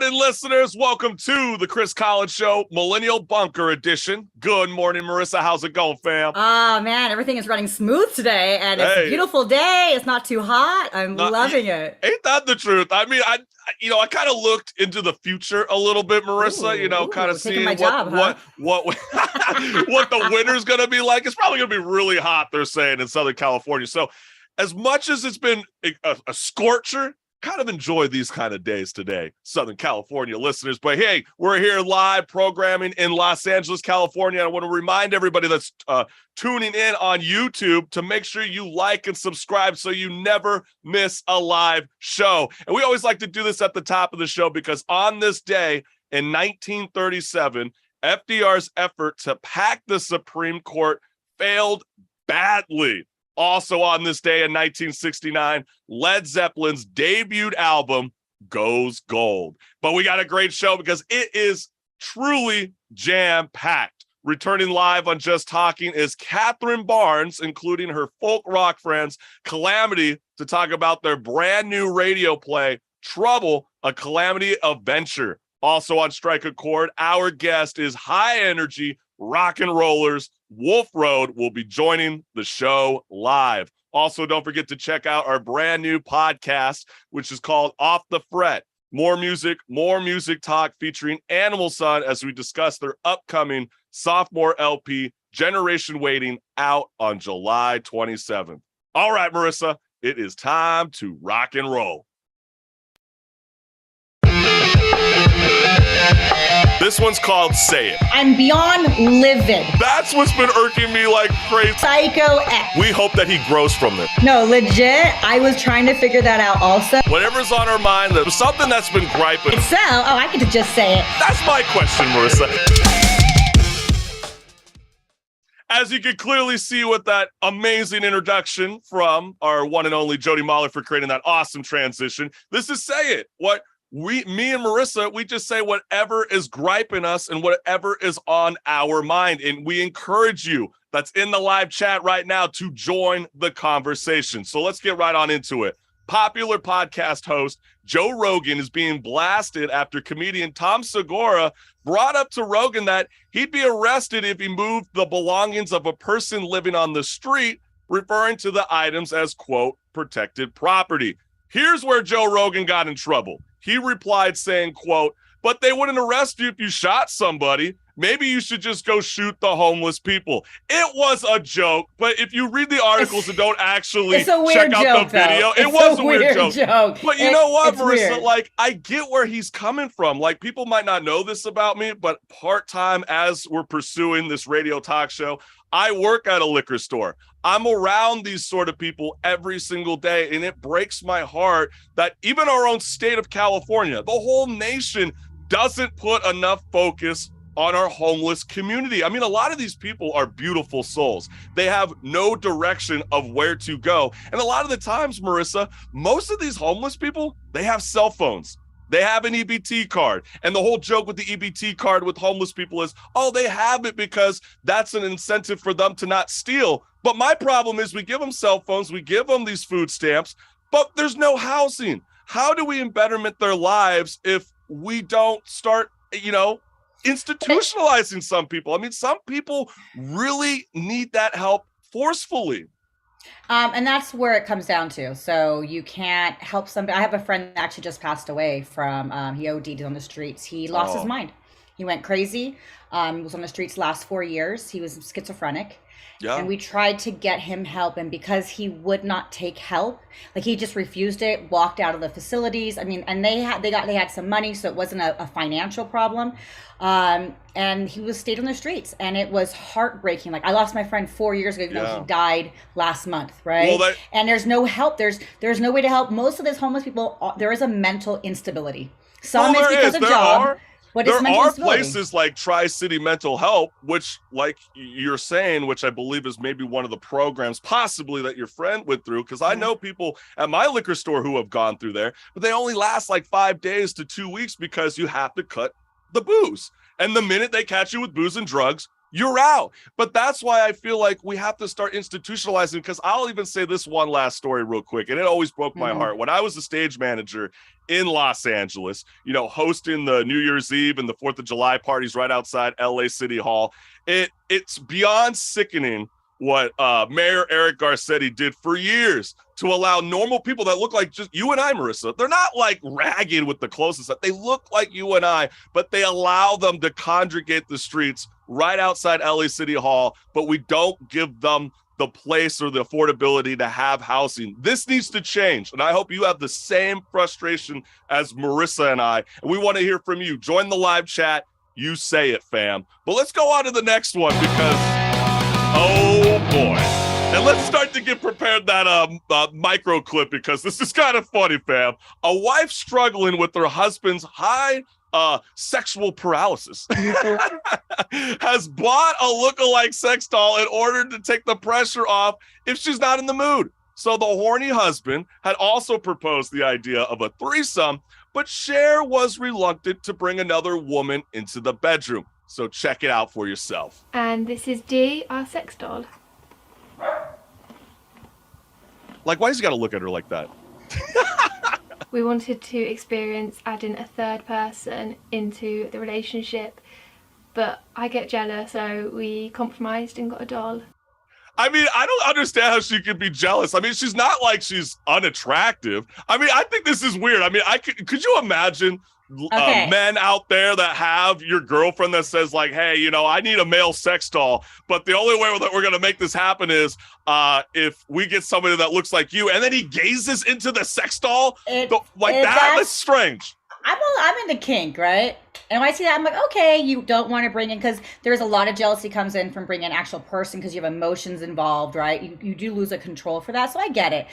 morning, listeners. Welcome to the Chris Collins Show, Millennial Bunker Edition. Good morning, Marissa. How's it going, fam? Oh, man, everything is running smooth today, and it's a beautiful day. It's not too hot. I'm loving it. Ain't that the truth? I mean, I kind of looked into the future a little bit, Marissa, kind of seeing what the winter's going to be like. It's probably going to be really hot, they're saying, in Southern California. So as much as it's been a scorcher, kind of enjoy these kind of days today, Southern California listeners. But hey, we're here live programming in Los Angeles, California. I want to remind everybody that's tuning in on YouTube to make sure you like and subscribe so you never miss a live show. And we always like to do this at the top of the show because on this day in 1937, FDR's effort to pack the Supreme Court failed badly. Also on this day in 1969, Led Zeppelin's debuted album goes gold. But we got a great show because it is truly jam-packed. Returning live on Just Talking is Cathryn Barnes, including her folk rock friends Calamity, to talk about their brand new radio play, Trouble, a Calamity Adventure. Also on Strike a Chord, our guest is high energy rock and rollers Wolf Road will be joining the show live. Also, don't forget to check out our brand new podcast, which is called Off the Fret. More music talk featuring Animal Sun as we discuss their upcoming sophomore LP, Generation Waiting, out on July 27th. All right, Marissa, it is time to rock and roll. This one's called Say It. I'm beyond livid. That's what's been irking me like crazy. Psycho X. We hope that he grows from this. No, legit, I was trying to figure that out also. Whatever's on our mind, there's something that's been griping. So, I get to just say it. That's my question, Marissa. As you can clearly see with that amazing introduction from our one and only Jody Mahler for creating that awesome transition, this is Say It. Me and Marissa, we just say whatever is griping us and whatever is on our mind. And we encourage you that's in the live chat right now to join the conversation. So let's get right on into it. Popular podcast host Joe Rogan is being blasted after comedian Tom Segura brought up to Rogan that he'd be arrested if he moved the belongings of a person living on the street, referring to the items as, quote, protected property. Here's where Joe Rogan got in trouble. He replied saying, quote, but they wouldn't arrest you if you shot somebody. Maybe you should just go shoot the homeless people. It was a joke, but if you read the articles and don't actually check out the video, it was a weird joke. But you know what, Marissa? Weird. I get where he's coming from. People might not know this about me, but part-time as we're pursuing this radio talk show, I work at a liquor store. I'm around these sort of people every single day, and it breaks my heart that even our own state of California, the whole nation, doesn't put enough focus on our homeless community. I mean, a lot of these people are beautiful souls. They have no direction of where to go. And a lot of the times, Marissa, most of these homeless people, they have cell phones. They have an EBT card. And the whole joke with the EBT card with homeless people is, oh, they have it because that's an incentive for them to not steal. But my problem is we give them cell phones, we give them these food stamps, but there's no housing. How do we betterment their lives if we don't start, institutionalizing some people? I mean, some people really need that help forcefully. And that's where it comes down to. So you can't help somebody. I have a friend that actually just passed away from, he OD'd on the streets. He lost his mind. He went crazy. He was on the streets last 4 years. He was schizophrenic. Yeah. And we tried to get him help. And because he would not take help, he just refused it, walked out of the facilities. I mean, and they had some money, so it wasn't a financial problem. And he stayed on the streets, and it was heartbreaking. I lost my friend 4 years ago, even though he died last month, right? Well, and there's no help. There's no way to help. Most of these homeless people, there is a mental instability. Some is because of job. But there are places like Tri-City Mental Health, which, like you're saying, which I believe is maybe one of the programs possibly that your friend went through, because I know people at my liquor store who have gone through there, but they only last 5 days to 2 weeks because you have to cut the booze. And the minute they catch you with booze and drugs, you're out. But that's why I feel like we have to start institutionalizing, because I'll even say this one last story real quick, and it always broke my heart. When I was a stage manager in Los Angeles, you know, hosting the New Year's Eve and the 4th of July parties right outside LA City Hall, it's beyond sickening what Mayor Eric Garcetti did for years to allow normal people that look like just you and I, Marissa. They're not like ragged with the clothes. They look like you and I, but they allow them to congregate the streets right outside LA City Hall, but we don't give them the place or the affordability to have housing. This needs to change, and I hope you have the same frustration as Marissa and I. And we want to hear from you. Join the live chat. You say it, fam. But let's go on to the next one, because oh boy. And let's start to get prepared that micro clip, because this is kind of funny, fam. A wife struggling with her husband's high sexual paralysis has bought a lookalike sex doll in order to take the pressure off if she's not in the mood. So the horny husband had also proposed the idea of a threesome, but Cher was reluctant to bring another woman into the bedroom. So check it out for yourself. And this is D, our sex doll. Like, why does he got to look at her like that? We wanted to experience adding a third person into the relationship, but I get jealous, so we compromised and got a doll. I mean, I don't understand how she could be jealous. I mean, she's not like she's unattractive. I mean, I think this is weird. I mean, could you imagine men out there that have your girlfriend that says like, hey, you know, I need a male sex doll, but the only way that we're going to make this happen is if we get somebody that looks like you, and then he gazes into the sex doll that's strange. I'm into kink, right? And when I see that, I'm like, okay, you don't want to bring in, because there's a lot of jealousy comes in from bringing an actual person, because you have emotions involved, right? You do lose a control for that, so I get it.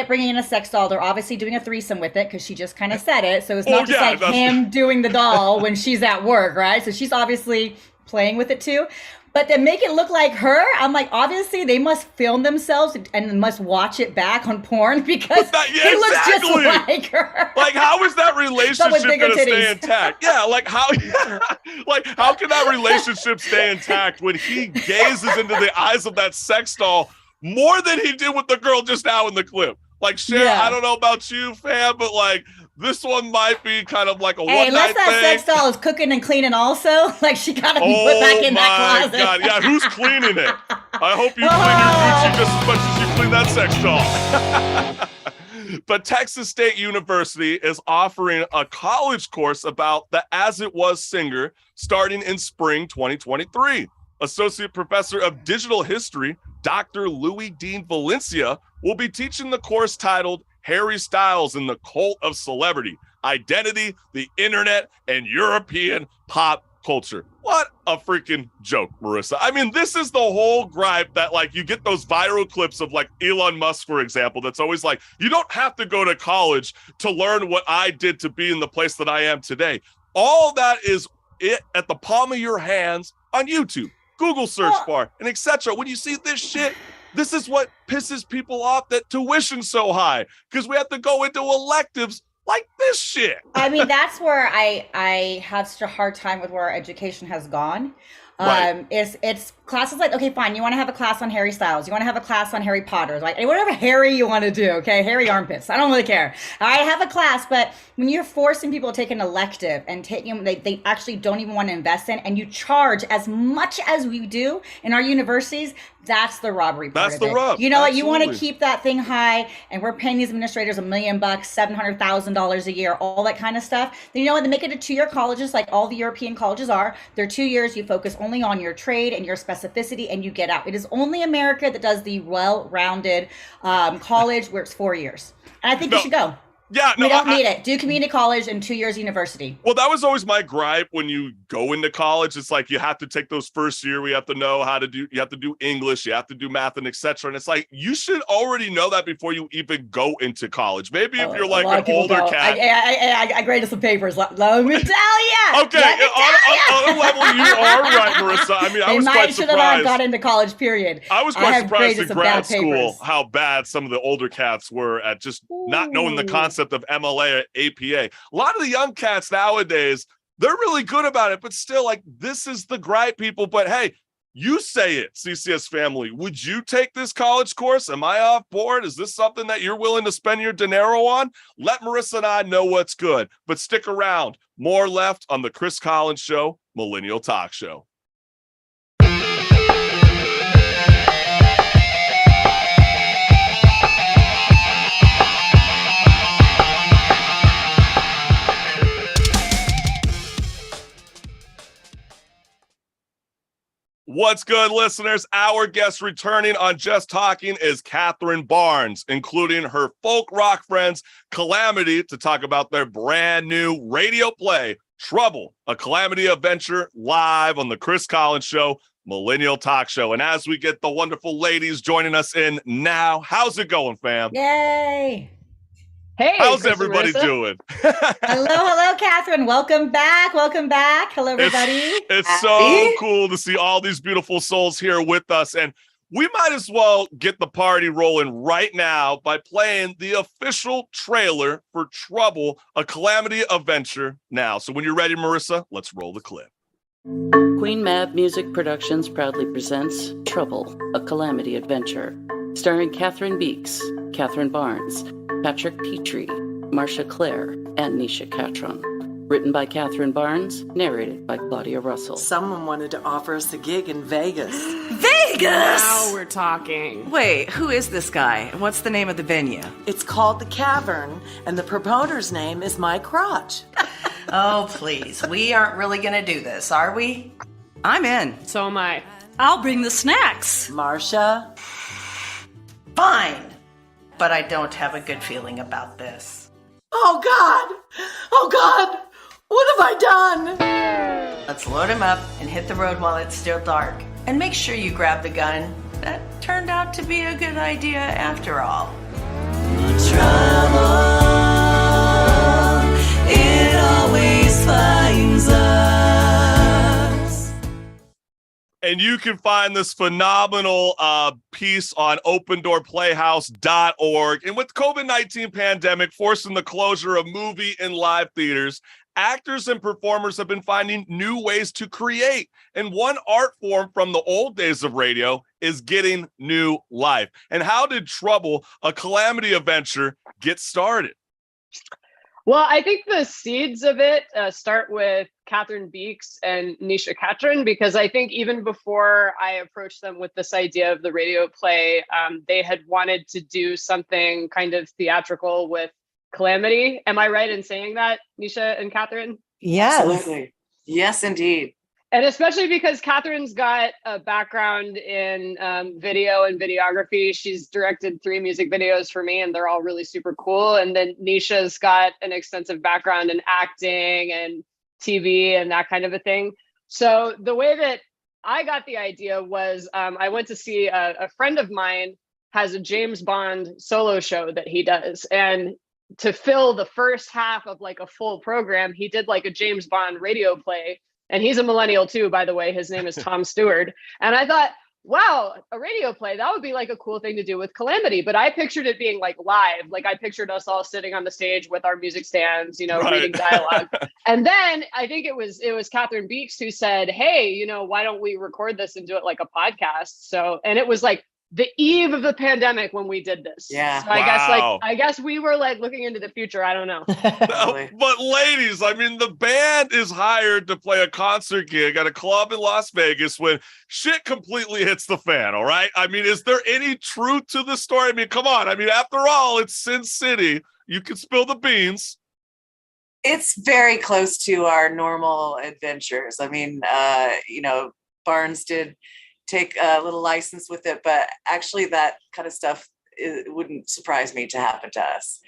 Bringing in a sex doll, they're obviously doing a threesome with it, because she just kind of said it, so it's not him doing the doll when she's at work, right? So she's obviously playing with it too. But to make it look like her, I'm like, obviously they must film themselves and must watch it back on porn, because it looks just like her. Like, how is that relationship going to stay intact? Yeah, like how can that relationship stay intact when he gazes into the eyes of that sex doll more than he did with the girl just now in the clip? Like, Cher, I don't know about you, fam, but like, this one might be kind of like a one-night thing. Unless that sex doll is cooking and cleaning also, like she got to be put back in that closet. God. Yeah, who's cleaning it? I hope you clean your Gucci just as much as you clean that sex doll. But Texas State University is offering a college course about the As It Was singer starting in spring 2023. Associate Professor of Digital History, Dr. Louis Dean Valencia, will be teaching the course titled Harry Styles and the Cult of Celebrity, Identity, the Internet, and European Pop Culture. What a freaking joke, Marissa. I mean, this is the whole gripe that, like, you get those viral clips of, like, Elon Musk, for example, that's always like, you don't have to go to college to learn what I did to be in the place that I am today. All that is it at the palm of your hands on YouTube, Google search bar, and etc. When you see this shit, this is what pisses people off, that tuition's so high, because we have to go into electives like this shit. I mean, that's where I have such a hard time with where our education has gone. Right. It's classes like, okay, fine, you want to have a class on Harry Styles, you want to have a class on Harry Potter, like whatever Harry you want to do, okay, Harry armpits, I don't really care. I have a class, but when you're forcing people to take an elective and taking, they actually don't even want to invest in, and you charge as much as we do in our universities, that's the robbery part of it. That's the rub. You know what? You want to keep that thing high, and we're paying these administrators $1 million, $700,000 a year, all that kind of stuff. Then you know what? They make it a 2-year colleges, like all the European colleges are. They're 2 years. You focus only on your trade and your specificity, and you get out. It is only America that does the well-rounded college where it's 4 years. And I think you should go. Yeah, no, we don't need it. Do community college and 2 years university. Well, that was always my gripe when you go into college. It's like you have to take those first year. We have to know how to do. You have to do English. You have to do math and etc. And it's like you should already know that before you even go into college. Maybe if you're like an older cat. I graded some papers. Let me tell you. Okay, on a level you are right, Marissa. I mean, I was quite surprised. Should have not got into college. Period. I was quite surprised in grad school how bad some of the older cats were at just not knowing the concept of MLA or APA. A lot of the young cats nowadays, they're really good about it, but still, like, this is the gripe, people. But hey, You say it, CCS family. Would you take this college course? Am I off board? Is this something that you're willing to spend your dinero on? Let Marissa and I know what's good. But stick around. More left on the Chris Collins Show, Millennial Talk Show. What's good, listeners? Our guest returning on Just Talking is Cathryn Barnes, including her folk rock friends Calamity, to talk about their brand new radio play, Trouble, a Calamity Adventure, live on the Chris Collins Show, Millennial Talk Show. And as we get the wonderful ladies joining us in now, how's it going, fam? Yay! Hey, how's Chris everybody doing? Hello, Cathryn. Welcome back. Hello, everybody. It's so cool to see all these beautiful souls here with us. And we might as well get the party rolling right now by playing the official trailer for Trouble, a Calamity Adventure now. So when you're ready, Marissa, let's roll the clip. Queen Mab Music Productions proudly presents Trouble, a Calamity Adventure, starring Cathryn Beeks, Cathryn Barnes, Patric Petrie, Marcia Claire, and Nisha Catron. Written by Cathryn Barnes, narrated by Claudia Russell. Someone wanted to offer us a gig in Vegas. Vegas? Now we're talking. Wait, who is this guy? And what's the name of the venue? It's called The Cavern, and the promoter's name is Mike Crotch. Oh, please. We aren't really going to do this, are we? I'm in. So am I. I'll bring the snacks. Marcia? Fine. But I don't have a good feeling about this. Oh, God! What have I done? Let's load him up and hit the road while it's still dark. And make sure you grab the gun. That turned out to be a good idea after all. Trouble, it always finds us. And you can find this phenomenal piece on opendoorplayhouse.org. And with COVID-19 pandemic forcing the closure of movie and live theaters, actors and performers have been finding new ways to create. And one art form from the old days of radio is getting new life. And how did Trouble, a Calamity Adventure, get started? Well, I think the seeds of it start with Cathryn Beeks and Nisha Catron, because I think even before I approached them with this idea of the radio play, they had wanted to do something kind of theatrical with Calamity. Am I right in saying that, Nisha and Cathryn? Yes. Absolutely. Yes, indeed. And especially because Cathryn's got a background in video and videography. She's directed 3 music videos for me, and they're all really super cool. And then Nisha's got an extensive background in acting and TV and that kind of a thing. So the way that I got the idea was I went to see a friend of mine has a James Bond solo show that he does. And to fill the first half of like a full program, he did like a James Bond radio play. And he's a millennial too, by the way. His name is Tom Stewart. And I thought, wow, a radio play, that would be like a cool thing to do with Calamity. But I pictured it being like live. Like I pictured us all sitting on the stage with our music stands, Right. reading dialogue. And then I think it was Cathryn Beeks who said, hey, why don't we record this and do it like a podcast? So, and it was like the eve of the pandemic when we did this. Yeah. So Wow. I guess we were like looking into the future. I don't know. But ladies, I mean, the band is hired to play a concert gig at a club in Las Vegas when shit completely hits the fan, all right? I mean, is there any truth to the story? I mean, come on. I mean, after all, it's Sin City. You can spill the beans. It's very close to our normal adventures. I mean, Barnes did take a little license with it, but actually that kind of stuff it wouldn't surprise me to happen to us.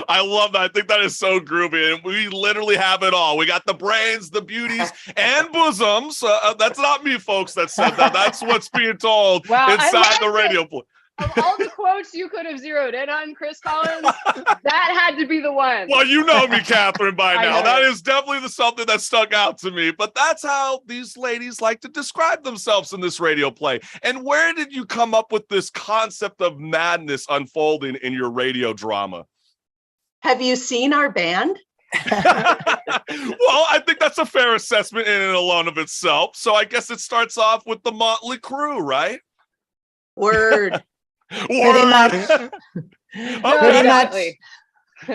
I love that. I think that is so groovy. And we literally have it all. We got the brains, the beauties, and bosoms. That's not me, folks, that said that. That's what's being told Wow, inside the radio play. Of all the quotes you could have zeroed in on, Chris Collins, that had to be the one. Well, you know me, Cathryn, by I now. know. That is definitely something that stuck out to me. But that's how these ladies like to describe themselves in this radio play. And where did you come up with this concept of madness unfolding in your radio drama? Have you seen our band? Well, I think that's a fair assessment in and alone of itself. So I guess it starts off with the Motley Crue, right? Word. Pretty much. Okay. Pretty much.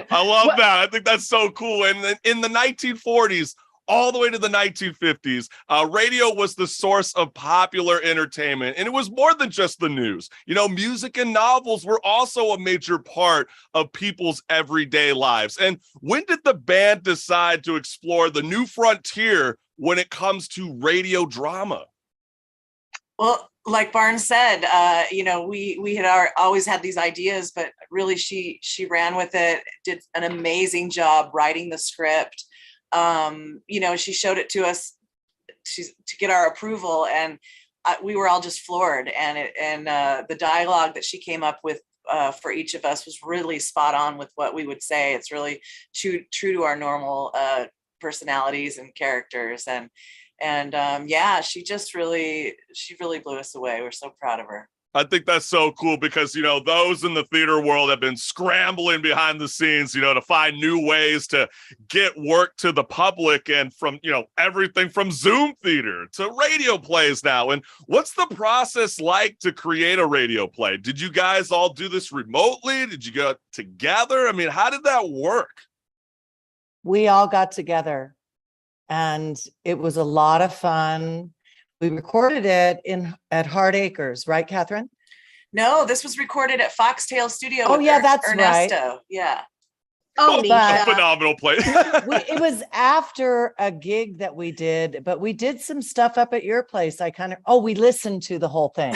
I love that. I think that's so cool. And then in the 1940s, all the way to the 1950s, radio was the source of popular entertainment. And it was more than just the news. You know, music and novels were also a major part of people's everyday lives. And when did the band decide to explore the new frontier when it comes to radio drama? Well, like Barnes said, you know, we had always had these ideas, but really she ran with it, did an amazing job writing the script. You know, she showed it to us to get our approval, and we were all just floored. And the dialogue that she came up with for each of us was really spot on with what we would say. It's really true to our normal personalities and characters. And yeah, she really blew us away. We're so proud of her. I think that's so cool because, you know, those in the theater world have been scrambling behind the scenes, you know, to find new ways to get work to the public, and from, you know, everything from Zoom theater to radio plays now. And what's the process like to create a radio play? Did you guys all do this remotely? Did you get together? I mean, how did that work? We all got together and it was a lot of fun. We recorded it at Hard Acres, right, Cathryn? No, this was recorded at Foxtail Studio. Oh, with yeah, that's Ernesto. right. Yeah. Oh, a phenomenal play. It was after a gig that we did, but we did some stuff up at your place. We listened to the whole thing.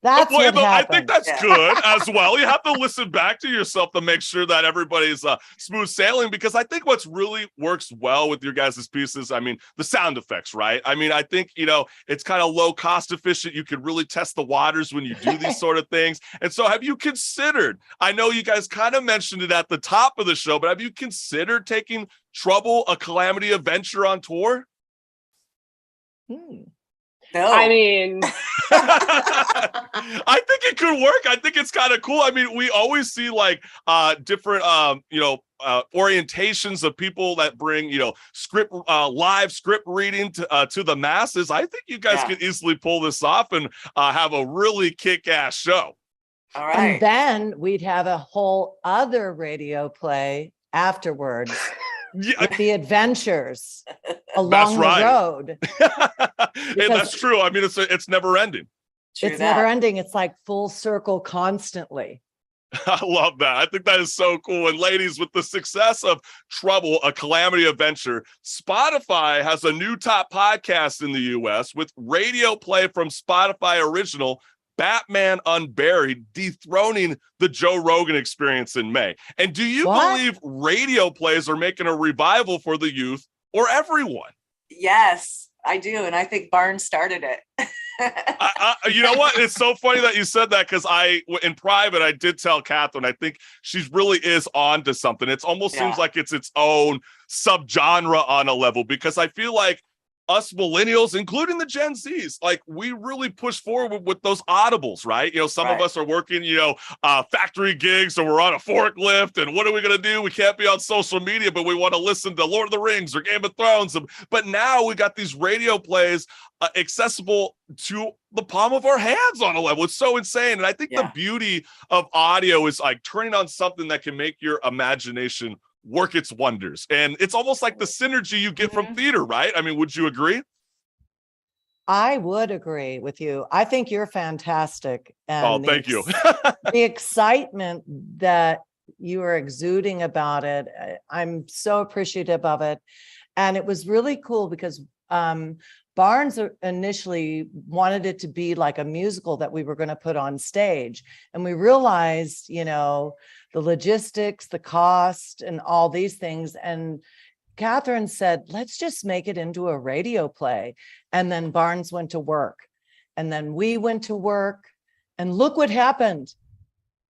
That's what happened. I think that's good as well. You have to listen back to yourself to make sure that everybody's smooth sailing, because I think what's really works well with your guys' pieces, I mean, the sound effects, right? I mean, I think, you know, it's kind of low cost efficient. You can really test the waters when you do these sort of things. And so have you considered, I know you guys kind of mentioned it at the top of the show, but have you considered taking Trouble, a Calamity Adventure on tour? No. I mean, I think it could work. I think it's kind of cool. I mean, we always see like different orientations of people that bring, you know, live script reading to the masses. I think you guys could easily pull this off and have a really kick-ass show. All right. And then we'd have a whole other radio play afterwards. With the adventures along the road. Hey, that's true. I mean, it's never ending. It's never ending. It's like full circle constantly. I love that. I think that is so cool. And ladies, with the success of Trouble, a Calamity Adventure, Spotify has a new top podcast in the US with radio play from Spotify original Batman Unburied, dethroning the Joe Rogan Experience in May. And do you believe radio plays are making a revival for the youth or everyone? Yes, I do. And I think Barnes started it. You know what? It's so funny that you said that, because in private, I did tell Cathryn, I think she really is on to something. It almost seems like it's its own subgenre on a level, because I feel like us millennials, including the Gen Zs, like we really push forward with those audibles, right? You know, some of us are working, you know, factory gigs, or we're on a forklift, and what are we going to do? We can't be on social media, but we want to listen to Lord of the Rings or Game of Thrones. But now we got these radio plays accessible to the palm of our hands on a level. It's so insane. And I think the beauty of audio is like turning on something that can make your imagination work its wonders. And it's almost like the synergy you get from theater, right? I mean, would you agree? I would agree with you. I think you're fantastic. And thank you. The excitement that you are exuding about it, I'm so appreciative of it. And it was really cool because Barnes initially wanted it to be like a musical that we were going to put on stage. And we realized, you know, the logistics, the cost, and all these things. And Cathryn said, let's just make it into a radio play. And then Barnes went to work. And then we went to work. And look what happened.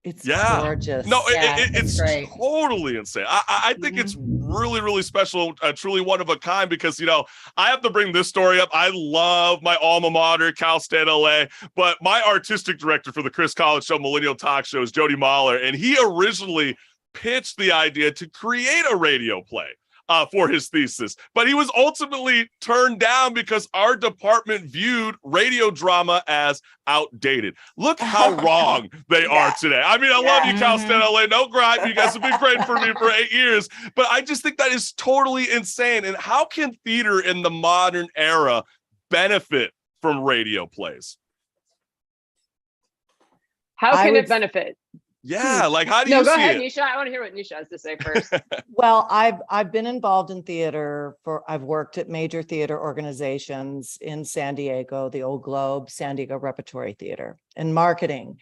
It's gorgeous. No, it's great. Totally insane. I think it's really, really special, truly one of a kind, because, you know, I have to bring this story up. I love my alma mater, Cal State LA, but my artistic director for the Chris Collins Show Millennial Talk Show is Jody Mahler, and he originally pitched the idea to create a radio play. for his thesis, but he was ultimately turned down because our department viewed radio drama as outdated. Look how wrong they are today. I mean, I love you, Cal State LA. No gripe. You guys have been great for me for 8 years, but I just think that is totally insane. And how can theater in the modern era benefit from radio plays? How can it benefit? Yeah, like how do you see it? No, go ahead, Nisha. I want to hear what Nisha has to say first. Well, I've been involved in theater I've worked at major theater organizations in San Diego, the Old Globe, San Diego Repertory Theater, and marketing.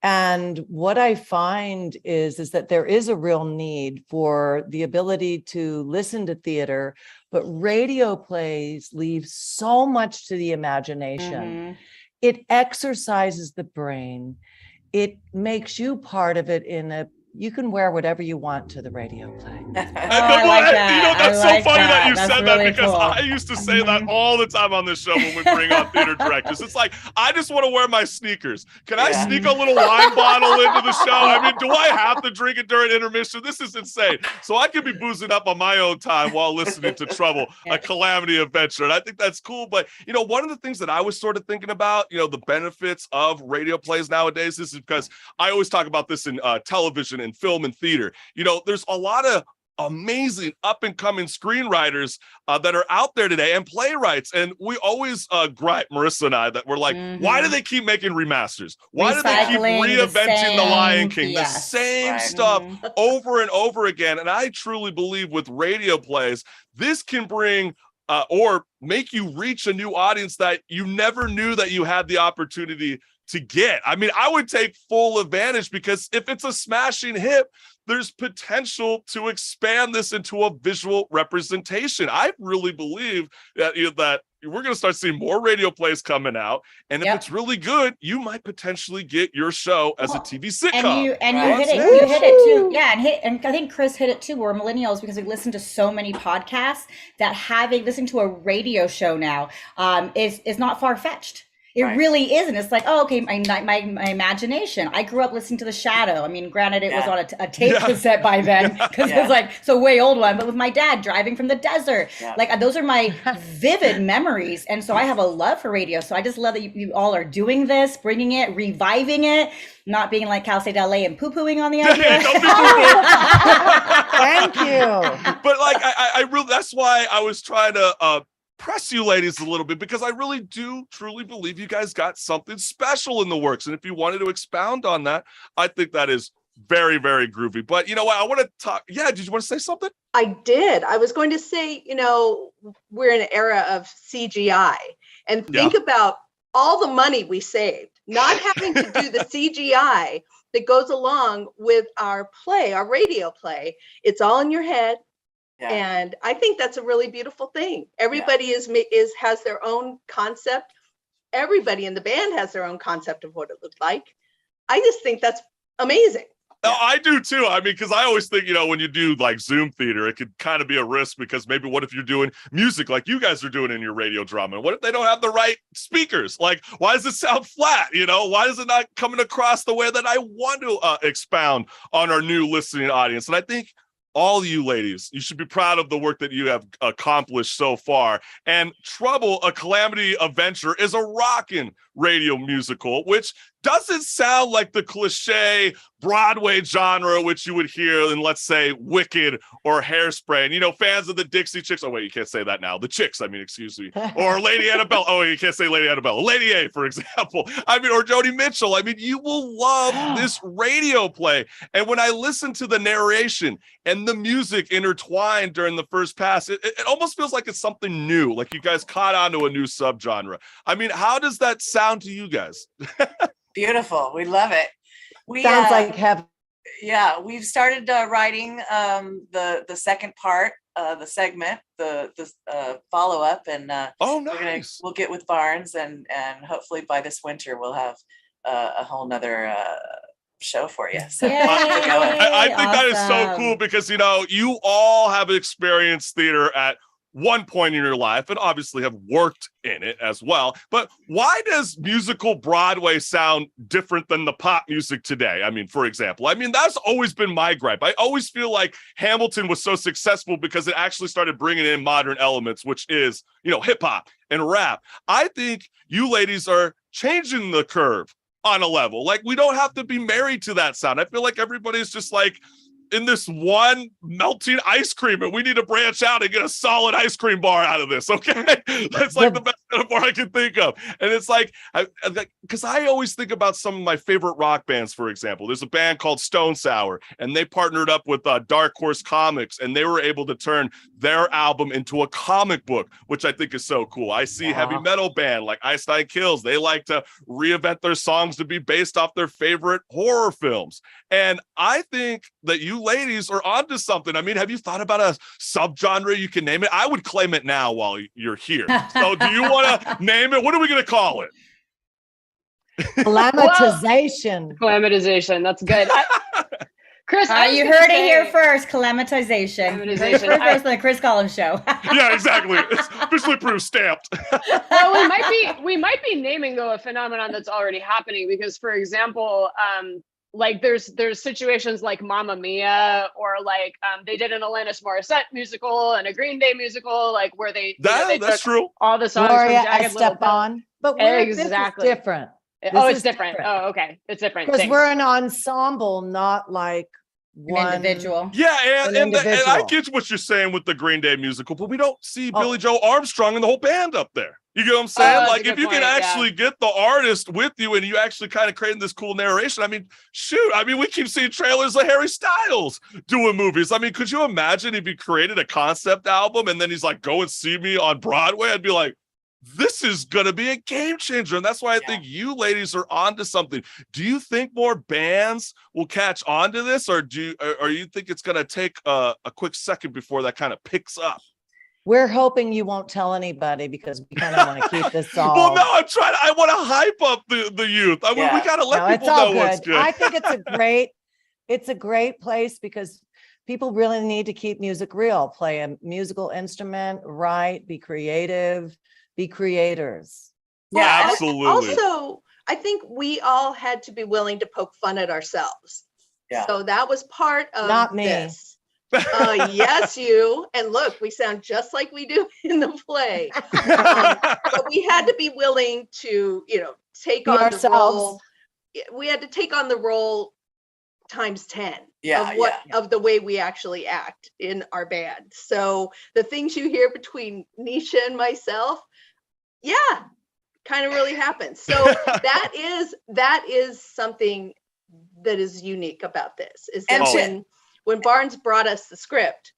And what I find is that there is a real need for the ability to listen to theater, but radio plays leave so much to the imagination. It exercises the brain. It makes you part of it you can wear whatever you want to the radio play. I like that. That's so funny that you said that, really because cool. I used to say that all the time on this show when we bring on theater directors. It's like, I just want to wear my sneakers. Can I sneak a little wine bottle into the show? I mean, do I have to drink it during intermission? This is insane. So I could be boozing up on my own time while listening to Trouble, a Calamity Adventure. And I think that's cool. But, one of the things that I was sort of thinking about, the benefits of radio plays nowadays, this is because I always talk about this in television and film and theater. There's a lot of amazing up-and-coming screenwriters that are out there today, and playwrights, and we always gripe, Marissa and I, that we're like, why do they keep making remasters? Why do they keep reinventing the Lion King, the same stuff over and over again? And I truly believe with radio plays, this can bring or make you reach a new audience that you never knew that you had the opportunity to get. I mean, I would take full advantage, because if it's a smashing hit, there's potential to expand this into a visual representation. I really believe that we're going to start seeing more radio plays coming out, and if it's really good, you might potentially get your show as a TV sitcom. And you hit it too. Yeah, and I think Chris hit it too. We're millennials because we listen to so many podcasts that listening to a radio show now is not far-fetched. It really isn't. It's like, oh, okay, my imagination. I grew up listening to The Shadow. I mean, granted, it was on a tape cassette by then, because it was like, so way old one, but with my dad driving from the desert. Like, those are my vivid memories. And so I have a love for radio. So I just love that you all are doing this, bringing it, reviving it, not being like Cal State LA and poo-pooing on the idea. Thank you. But like, I really, that's why I was trying to press you ladies a little bit, because I really do truly believe you guys got something special in the works. And if you wanted to expound on that, I think that is very, very groovy. But you know what? I want to talk. Yeah. Did you want to say something? I did. I was going to say, we're in an era of CGI, and think about all the money we saved, not having to do the CGI that goes along with our radio play. It's all in your head. And I think that's a really beautiful thing. Everybody has their own concept. Everybody in the band has their own concept of what it looked like. I just think that's amazing. No, I do too. I mean, because I always think, when you do like Zoom theater, it could kind of be a risk, because maybe what if you're doing music like you guys are doing in your radio drama? And what if they don't have the right speakers? Like, why does it sound flat? Why is it not coming across the way that I want to expound on our new listening audience? And I think all you ladies, you should be proud of the work that you have accomplished so far. And Trouble, a Calamity Adventure, is a rockin' radio musical, which doesn't sound like the cliche Broadway genre, which you would hear in, let's say, Wicked or Hairspray. And, fans of the Dixie Chicks. Oh, wait, you can't say that now. The Chicks, excuse me. Or Lady Annabelle. Oh, you can't say Lady Annabelle. Lady A, for example. Or Joni Mitchell. You will love this radio play. And when I listen to the narration and the music intertwined during the first pass, it almost feels like it's something new. Like you guys caught on to a new subgenre. How does that sound to you guys? Beautiful. We love it. Sounds like heaven. Yeah, we've started writing the second part, the segment, the follow-up, and nice. We'll get with Barnes, and hopefully by this winter we'll have a whole nother show for you. So I think that is so cool, because you all have experienced theater at one point in your life and obviously have worked in it as well. But why does musical Broadway sound different than the pop music today? I mean, for example, that's always been my gripe. I always feel like Hamilton was so successful because it actually started bringing in modern elements, which is, hip hop and rap. I think you ladies are changing the curve on a level. Like, we don't have to be married to that sound. I feel like everybody's just like in this one melting ice cream, and we need to branch out and get a solid ice cream bar out of this. Okay. That's like the best metaphor I can think of. And it's like, because I always think about some of my favorite rock bands, for example. There's a band called Stone Sour, and they partnered up with Dark Horse Comics, and they were able to turn their album into a comic book, which I think is so cool. I see heavy metal band like Einstein Kills. They like to reinvent their songs to be based off their favorite horror films. And I think that you ladies are onto something. Have you thought about a subgenre you can name it? I would claim it now while you're here. So do you want to name it? What are we going to call it? Calamitization. Calamitization. That's good. Chris, you heard it here first. Calamitization. First on the Chris Collins show. Yeah, exactly. It's officially approved, stamped. Well, we might be naming though a phenomenon that's already happening, because, for example, like there's situations like Mamma Mia, or like they did an Alanis Morissette musical and a Green Day musical, like where they that's true. All the songs Gloria from Jagged Little Pill. But exactly. This is different. It's different. Oh, okay. It's different. Because we're an ensemble, not like one individual. Yeah, and I get what you're saying with the Green Day musical, but we don't see Billy Joe Armstrong and the whole band up there. You get what I'm saying? Like, if you can actually get the artist with you and you actually kind of creating this cool narration, we keep seeing trailers of Harry Styles doing movies. Could you imagine if he created a concept album and then he's like, go and see me on Broadway? I'd be like, this is going to be a game changer. And that's why I think you ladies are onto something. Do you think more bands will catch on to this, or do you think it's going to take a quick second before that kind of picks up? We're hoping you won't tell anybody, because we kind of want to keep this all. Well, no, I want to hype up the youth. We got to let people know what's good. I think it's a great place, because people really need to keep music real. Play a musical instrument, write, be creative, be creators. Yeah, absolutely. Also, I think we all had to be willing to poke fun at ourselves. Yeah. So that was part of Not me. This. Yes, you. And look, we sound just like we do in the play. But we had to be willing to, take on the role. We had to take on the role times 10 of the way we actually act in our band. So the things you hear between Nisha and myself, kind of really happens. So that is something that is unique about this, is that when Barnes brought us the script,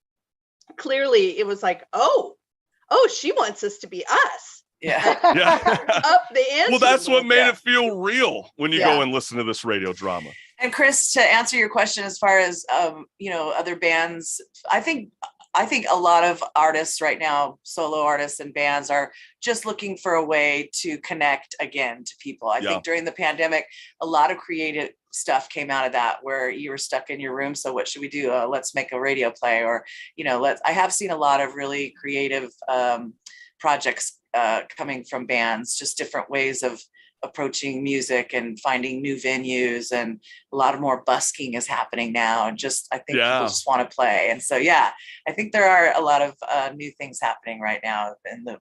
clearly it was like, oh, she wants us to be us. Yeah. Up the ante. Well, that's what made it feel real when you go and listen to this radio drama. And Chris, to answer your question, as far as other bands, I think a lot of artists right now, solo artists and bands, are just looking for a way to connect again to people. I think during the pandemic, a lot of creative stuff came out of that, where you were stuck in your room. So what should we do? Let's make a radio play, or, I have seen a lot of really creative projects coming from bands, just different ways of approaching music and finding new venues, and a lot of more busking is happening now. And I think people just want to play. And so, I think there are a lot of new things happening right now in the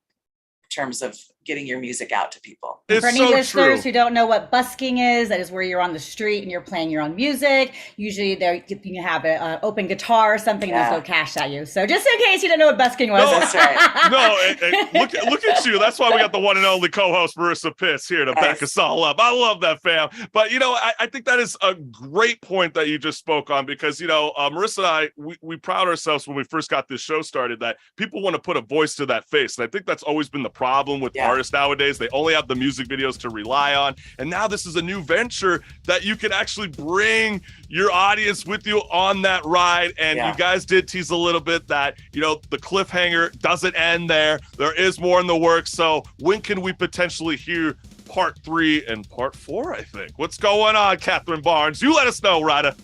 terms of getting your music out to people. For any listeners who don't know what busking is, that is where you're on the street and you're playing your own music. Usually you have an open guitar or something, and there's no cash at you. So just in case you didn't know what busking was. No, that's right. Look at you. That's why we got the one and only co-host Marissa Pitts here to back us all up. I love that, fam. But I think that is a great point that you just spoke on, because Marissa and I, we proud ourselves when we first got this show started that people want to put a voice to that face, and I think that's always been the problem with artists nowadays. They only have the music videos to rely on, and now this is a new venture that you can actually bring your audience with you on that ride. And you guys did tease a little bit that the cliffhanger doesn't end there. There is more in the works. So when can we potentially hear part 3 and part 4? I think. What's going on, Cathryn Barnes? You let us know, Ryder.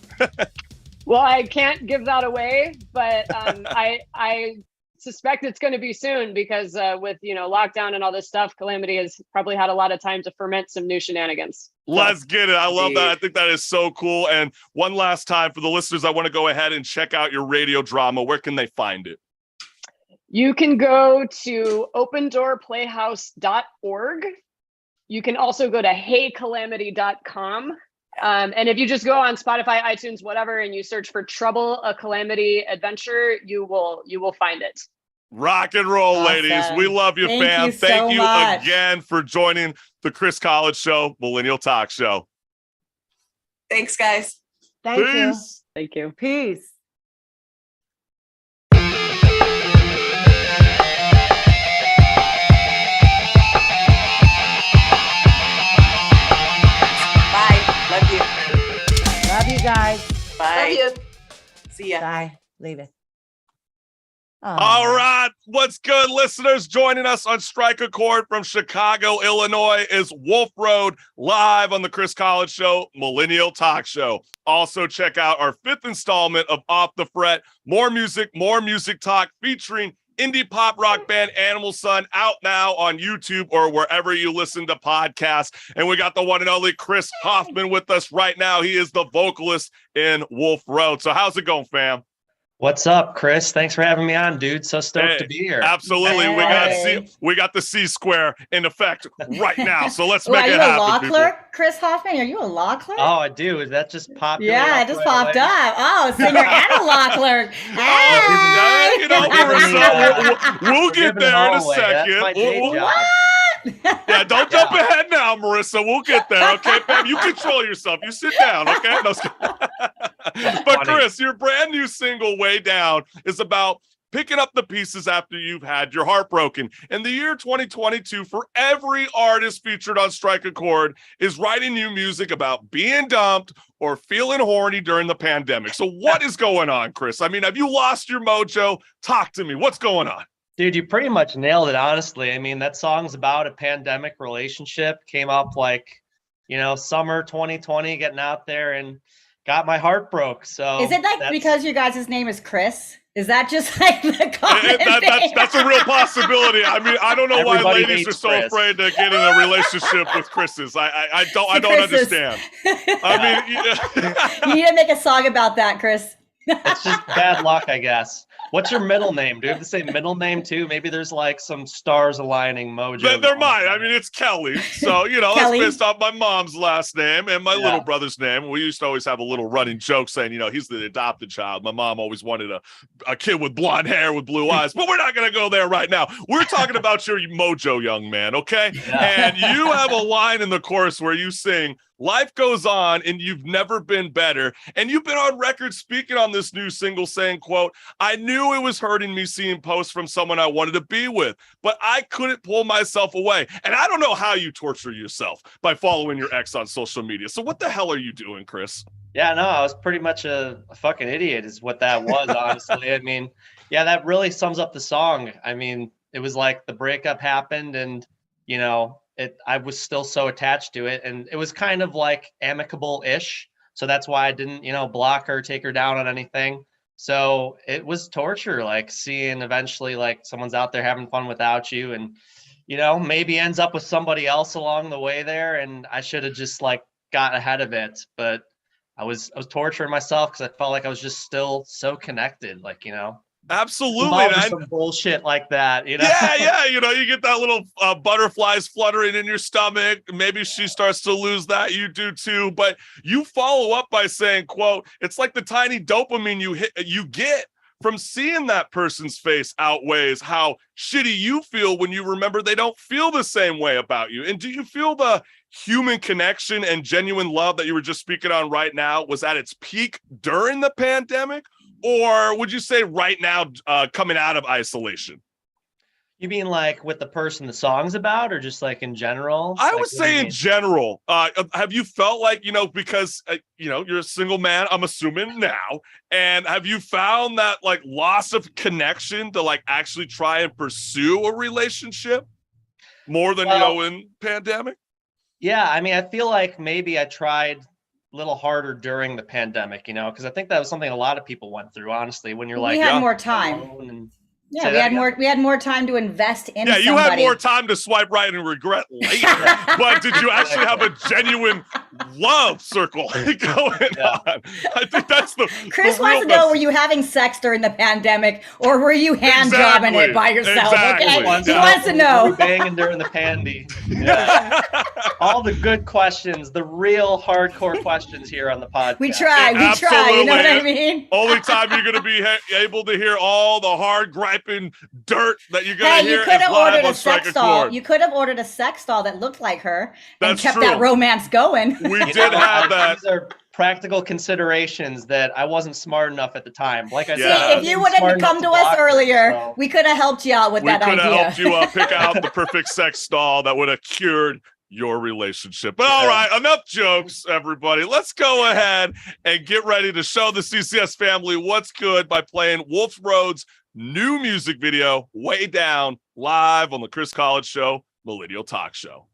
Well, I can't give that away, but I suspect it's going to be soon because with lockdown and all this stuff, Calamity has probably had a lot of time to ferment some new shenanigans. Let's get it. I love that. I think that is so cool. And one last time for the listeners, I want to go ahead and check out your radio drama. Where can they find it? You can go to opendoorplayhouse.org. You can also go to heycalamity.com. And if you just go on Spotify, iTunes, whatever, and you search for Trouble, a Calamity Adventure, you will find it. Rock and roll, Awesome. ladies. We love you, fam. Thank you again for joining the Chris College Show, Millennial Talk Show. Thanks, guys. Thank you. Thank you. Peace. Love you. Love you guys. Bye. Love you. See ya. Bye. Leave it. All right. What's good, listeners? Joining us on Strike a Chord from Chicago, Illinois is Wolf Road live on the Chris College Show, Millennial Talk Show. Also, check out our 5th installment of Off the Fret, more music talk featuring indie pop rock band Animal Sun, out now on YouTube or wherever you listen to podcasts. And we got the one and only Chris Hoffman with us right now. He is the vocalist in Wolf Road. So how's it going, fam? What's up, Chris? Thanks for having me on, dude. So stoked to be here. Absolutely. Hey. We got the C square in effect right now. So let's Ooh, make it happen. Are you a law people. clerk, Chris Hoffman? Are you a law clerk? Oh, I do. That just popped. Yeah, it just popped up. Oh, singer and a law clerk. Hey! We'll get there in a second. What? Yeah, don't jump ahead now, Marissa. We'll get there, okay, fam? You control yourself. You sit down, okay? No, but Chris, your brand new single, Way Down, is about picking up the pieces after you've had your heart broken. And the year 2022, for every artist featured on Strike a Chord, is writing new music about being dumped or feeling horny during the pandemic. So what is going on, Chris? I mean, have you lost your mojo? Talk to me. What's going on? Dude, you pretty much nailed it, honestly. I mean, that song's about a pandemic relationship. Came up summer 2020, getting out there and got my heart broke. So is it because you guys' name is Chris? Is that just like the common that's a real possibility. I mean, I don't know why ladies are so Chris. afraid to get in a relationship with Chris's. I don't understand. I mean, you need to make a song about that, Chris. It's just bad luck, I guess. What's your middle name? Do you have the same middle name too? Maybe there's like some stars aligning mojo. They're mine. I mean, it's Kelly. So, Kelly. that's based off my mom's last name and my little brother's name. We used to always have a little running joke saying, he's the adopted child. My mom always wanted a kid with blonde hair with blue eyes, but we're not going to go there right now. We're talking about your mojo, young man, okay? Yeah. And you have a line in the chorus where you sing, "Life goes on and you've never been better." And you've been on record speaking on this new single saying, quote, "I knew it was hurting me seeing posts from someone I wanted to be with, but I couldn't pull myself away." And I don't know how you torture yourself by following your ex on social media. So what the hell are you doing, Chris? Yeah, no, I was pretty much a fucking idiot is what that was, honestly. I mean, yeah, that really sums up the song. I mean, it was like the breakup happened and, I was still so attached to it, and it was kind of like amicable-ish. So that's why I didn't, block her, take her down on anything. So it was torture, like seeing eventually like someone's out there having fun without you and, maybe ends up with somebody else along the way there. And I should have just like got ahead of it. But I was torturing myself because I felt like I was just still so connected, Absolutely. Some bullshit like that, Yeah. You get that little butterflies fluttering in your stomach. Maybe she starts to lose that. You do too. But you follow up by saying, quote, "It's like the tiny dopamine you get from seeing that person's face outweighs how shitty you feel when you remember they don't feel the same way about you." And do you feel the human connection and genuine love that you were just speaking on right now was at its peak during the pandemic? Or would you say right now, coming out of isolation? You mean like with the person the song's about, or just like in general? I would say in general. Have you felt like, because, you're a single man, I'm assuming now, and have you found that like loss of connection to like actually try and pursue a relationship more than, in pandemic? Yeah, I mean, I feel like maybe I tried a little harder during the pandemic, because I think that was something a lot of people went through, honestly, when you're we had more time. Yeah, Say we that had again? more. We had more time to invest in. Yeah, you somebody. had more time to swipe right and regret later. But did you actually have a genuine love circle going on? I think that's the. Chris the wants to real know: mess- were you having sex during the pandemic, or were you hand jobbing it by yourself? Exactly. Okay, he Yeah. wants to Were know. we banging during the pandy? Yeah. All the good questions, the real hardcore questions here on the podcast. We try. You know what I mean? Only time you're going to be able to hear all the hard griping dirt that you're going to Hey, hear you could is have live ordered on a sex Strike doll. Chord. You could have ordered a sex doll that looked like her and That's kept true. that romance going. We You did know, have that. These are practical considerations that I wasn't smart enough at the time. Like I Yeah. said, If you would have come to us earlier, we could have helped you out with We that could idea. have helped you pick out the perfect sex doll that would have cured your relationship. But all right, enough jokes, everybody. Let's go ahead and get ready to show the CCS family what's good by playing Wolf Road's new music video, Way Down, live on the Chris College Show, Millennial Talk Show.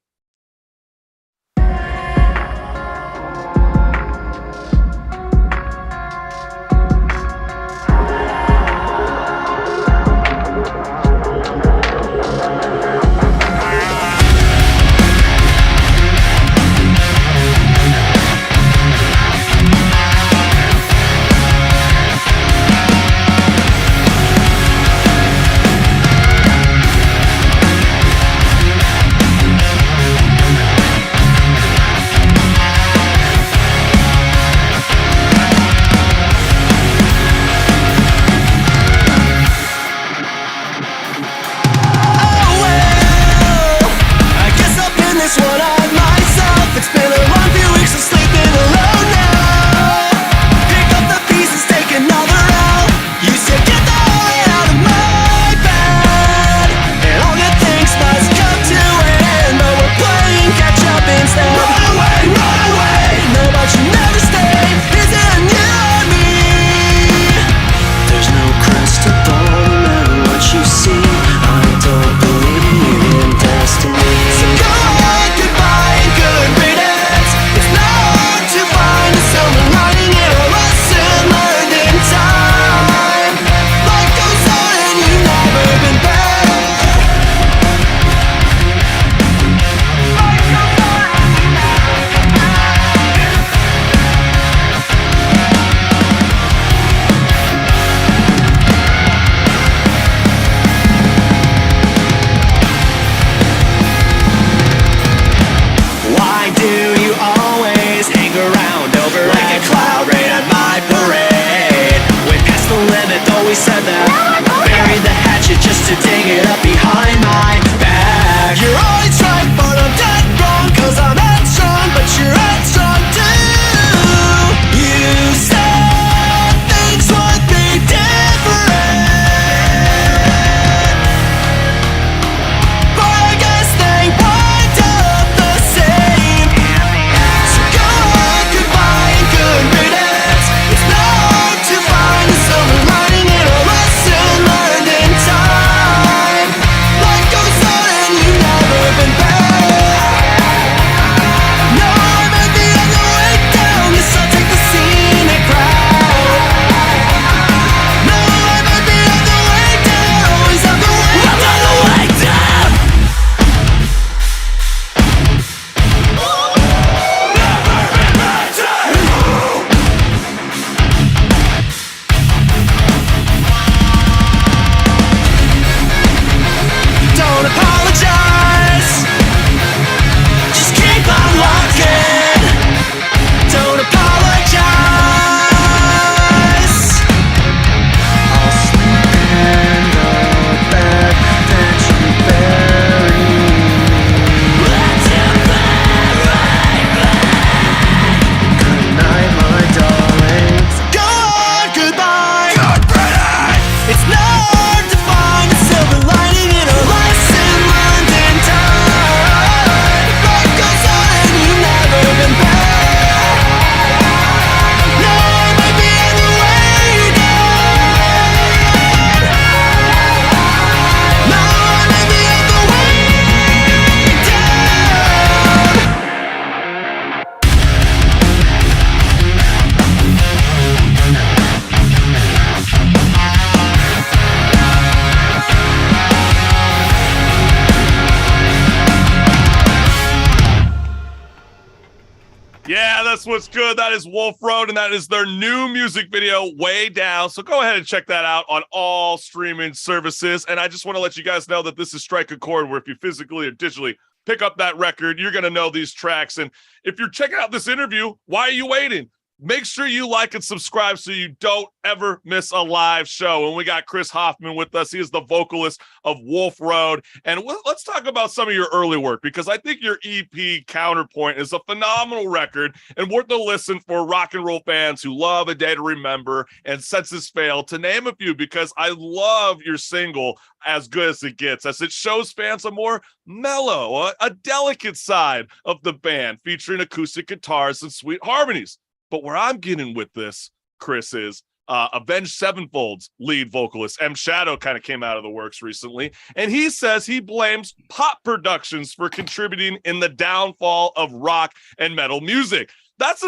Yeah, that's what's good. That is Wolf Road, and that is their new music video, Way Down. So go ahead and check that out on all streaming services. And I just want to let you guys know that this is Strike a Chord, where if you physically or digitally pick up that record, you're going to know these tracks. And if you're checking out this interview, why are you waiting? Make sure you like and subscribe so you don't ever miss a live show. And we got Chris Hoffman with us. He is the vocalist of Wolf Road. And let's talk about some of your early work, because I think your EP Counterpoint is a phenomenal record and worth a listen for rock and roll fans who love A Day to Remember and Senses Fail, to name a few, because I love your single As Good as It Gets, as it shows fans a more mellow, a delicate side of the band, featuring acoustic guitars and sweet harmonies. But where I'm getting with this, Chris, is Avenged Sevenfold's lead vocalist, M. Shadow, kind of came out of the works recently, and he says he blames pop productions for contributing in the downfall of rock and metal music. That's